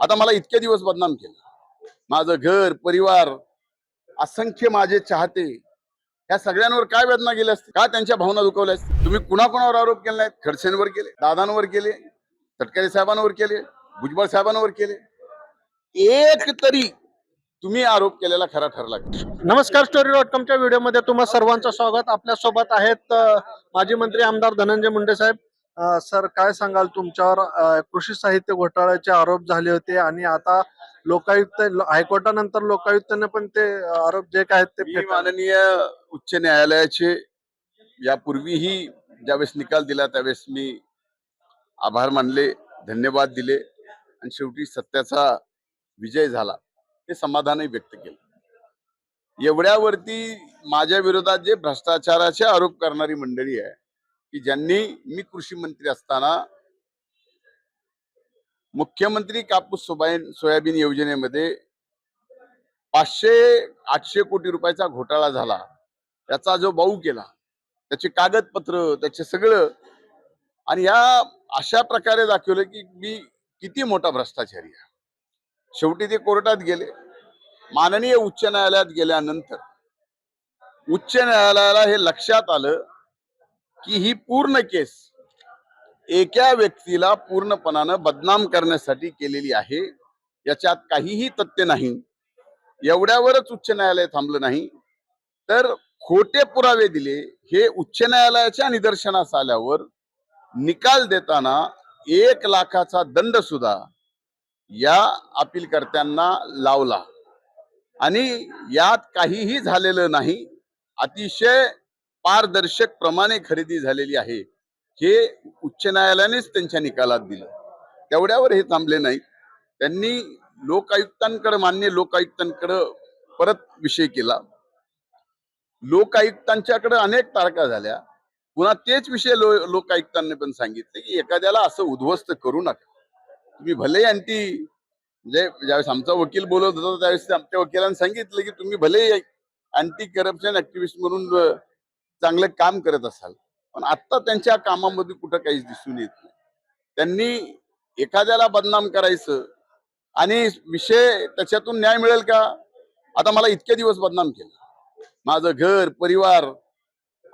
आता मला इतके दिवस बदनाम केलं, माझं घर परिवार, असंख्य माझे चाहते, या सगळ्यांवर काय वेदना गेल्या असतील, का त्यांच्या भावना दुखवल्या असतील? तुम्ही कुणाकुणावर आरोप केले नाहीत? खडसेंवर केले, दादांवर केले, तटकरे साहेबांवर केले, भुजबळ साहेबांवर केले. एक तरी तुम्ही आरोप केलेला खरा ठरला का? नमस्कार, story.com व्हिडिओमध्ये तुम्हा सर्वांचं स्वागत. आपल्या सोबत आहेत माजी मंत्री आमदार धनंजय मुंडे साहेब. सर, काय सांगाल तुमच्यावर कृषी साहित्य घोटाळ्याचे आरोप झाले होते आणि आता लोकायुक्त हायकोर्टानंतर लोकायुक्ताने पण ते आरोप जे काय आहेत ते मी फेटाळले. माननीय उच्च न्यायालयाचे यापूर्वीही ज्यावेळेस निकाल दिला त्यावेळेस मी आभार मानले, धन्यवाद दिले आणि शेवटी सत्याचा विजय झाला हे समाधानही व्यक्त केलं. एवढ्यावरती माझ्या विरोधात जे भ्रष्टाचाराचे आरोप करणारी मंडळी आहे की ज्यांनी मी कृषी मंत्री असताना मुख्यमंत्री कापूस सोयाबीन योजनेमध्ये 500-800 कोटी रुपयाचा घोटाळा झाला, त्याचा जो बाऊ केला, त्याचे कागदपत्र, त्याचे सगळं, आणि या अशा प्रकारे दाखवलं की मी किती मोठा भ्रष्टाचारी आहे. शेवटी ते कोर्टात गेले. माननीय उच्च न्यायालयात गेल्यानंतर उच्च न्यायालयाला हे लक्षात आलं की ही पूर्ण केस एका व्यक्तीला पूर्णपणानं बदनाम करण्यासाठी केलेली आहे, याच्यात काहीही तथ्य नाही. एवढ्यावरच उच्च न्यायालय थांबलं नाही, तर खोटे पुरावे दिले. हे उच्च न्यायालयाच्या निदर्शनास आल्यावर निकाल देताना 1 लाखाचा दंड सुद्धा या अपीलकर्त्यांना लावला आणि यात काहीही झालेलं नाही. अतिशय पारदर्शक प्रमाणे खरेदी झालेली आहे हे उच्च न्यायालयानेच त्यांच्या निकालात दिलं. तेवढ्यावर हे थांबले नाही. त्यांनी लोकायुक्तांकडे, मान्य लोकायुक्तांकडे परत विषय केला. लोकायुक्तांच्याकडे अनेक तारखा झाल्या. पुन्हा तेच विषय लोकायुक्तांनी पण सांगितले की एखाद्याला असं उद्ध्वस्त करू नका. तुम्ही भले अँटी, म्हणजे ज्यावेळेस आमचा वकील बोलत होता त्यावेळेस आमच्या वकिलांनी सांगितलं की तुम्ही भले अँटी करप्शन ऍक्टिव्हिस्ट म्हणून चांगलं काम करत असाल, पण आता त्यांच्या कामामध्ये कुठं काहीच दिसून येत नाही. त्यांनी एखाद्याला बदनाम करायचं आणि विषय त्याच्यातून न्याय मिळेल का? आता मला इतके दिवस बदनाम केलं, माझं घर परिवार,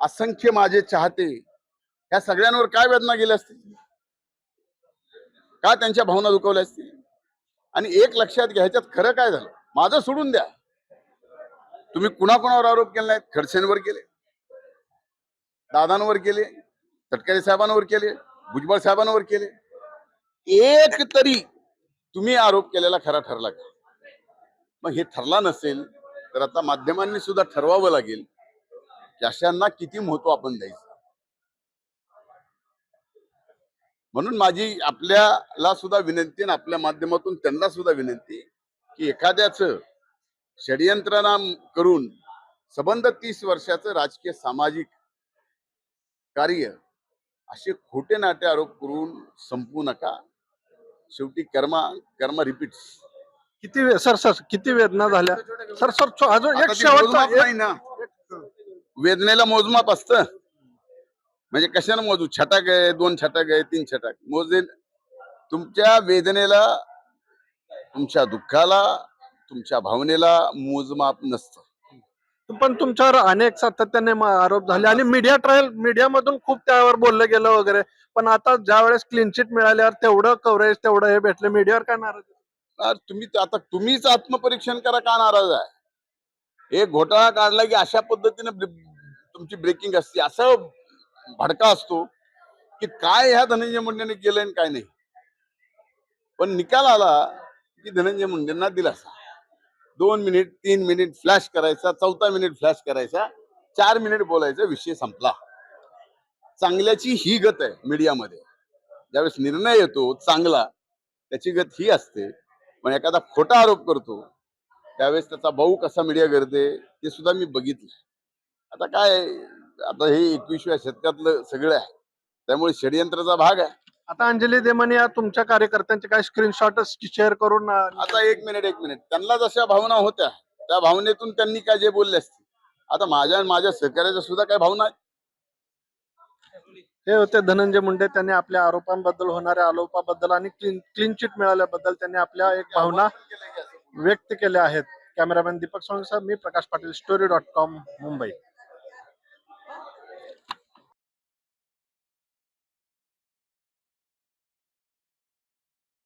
असंख्य माझे चाहते, या सगळ्यांवर काय वेदना गेल्या असतील, का त्यांच्या भावना दुखवल्या असतील? आणि एक लक्षात घ्या, ह्याच्यात खरं काय झालं माझं सोडून द्या. तुम्ही कुणाकुणावर आरोप केले नाहीत? खडसेंवर केले, दादांवर केले, तटकरे साहेबांवर केले, भुजबळ साहेबांवर केले. एक तरी तुम्ही आरोप केलेला खरा ठरला का? मग हे ठरला नसेल तर आता माध्यमांनी सुद्धा ठरवावं लागेल की अशांना किती महत्व आपण द्यायचं. म्हणून माझी आपल्याला सुद्धा विनंती आणि आपल्या माध्यमातून त्यांना सुद्धा विनंती की एखाद्याच षडयंत्रणा करून संबंध 30 वर्षाचं राजकीय सामाजिक कार्य असे खोटे नाटे आरोप करून संपवू नका. शेवटी कर्म रिपीट्स. किती वेदना झाल्या सर अजून आता एक ती मोजमाप शेवटचा नाही ना, वेदनेला मोजमाप असतं. म्हणजे कशाने मोजू? छटाक आहे, 2 छटाक आहे, 3 छटाक मोजेल? तुमच्या वेदनेला, तुमच्या दुःखाला, तुमच्या भावनेला मोजमाप नसतं. पण तुमच्यावर अनेक सातत्याने आरोप झाले आणि मीडियामधून खूप त्यावर बोललं गेलं वगैरे, पण आता ज्या वेळेस क्लीन चिट मिळाल्यावर तेवढं कव्हरेज, तेवढं हे भेटलं, मीडियावर काय नाराज? तुम्हीच आत्मपरीक्षण करा, का नाराज आहे? एक घोटाळा काढला की अशा पद्धतीने तुमची ब्रेकिंग असते, असं भडका असतो की काय ह्या धनंजय मुंडेने केलंय आणि काय नाही. पण निकाल आला की धनंजय मुंडेंना दिलासा. 2 मिनिट 3 मिनिट फ्लॅश करायचा, 4था मिनिट फ्लॅश करायचा, 4 मिनिट बोलायचा, विषय संपला. चांगल्याची ही गत आहे मीडियामध्ये. ज्यावेळेस निर्णय येतो चांगला, त्याची गत ही असते. पण एखादा खोटा आरोप करतो त्यावेळेस त्याचा भाऊ कसा मीडिया करते ते सुद्धा मी बघितलं. आता काय, आता हे 21व्या शतकातलं सगळं आहे, त्यामुळे षडयंत्राचा भाग आहे. आता अंजली देमन या तुमच्या कार्यकर्त्यांचे काही स्क्रीनशॉट शेअर करून आता एक मिनिट त्यांना जशा भावना होत्या त्या भावनेतून त्यांनी काय जे बोलले असतील, आता माझ्या सहकार्याच्या सुद्धा काय भावना आहेत. हे होते धनंजय मुंडे. त्यांनी आपल्या आरोपांबद्दल, होणाऱ्या आरोपाबद्दल आणि क्लीन चिट मिळाल्याबद्दल त्यांनी आपल्या एक भावना व्यक्त केल्या आहेत. कॅमेरामॅन दीपक सोळंके, मी प्रकाश पाटील, story.com, मुंबई.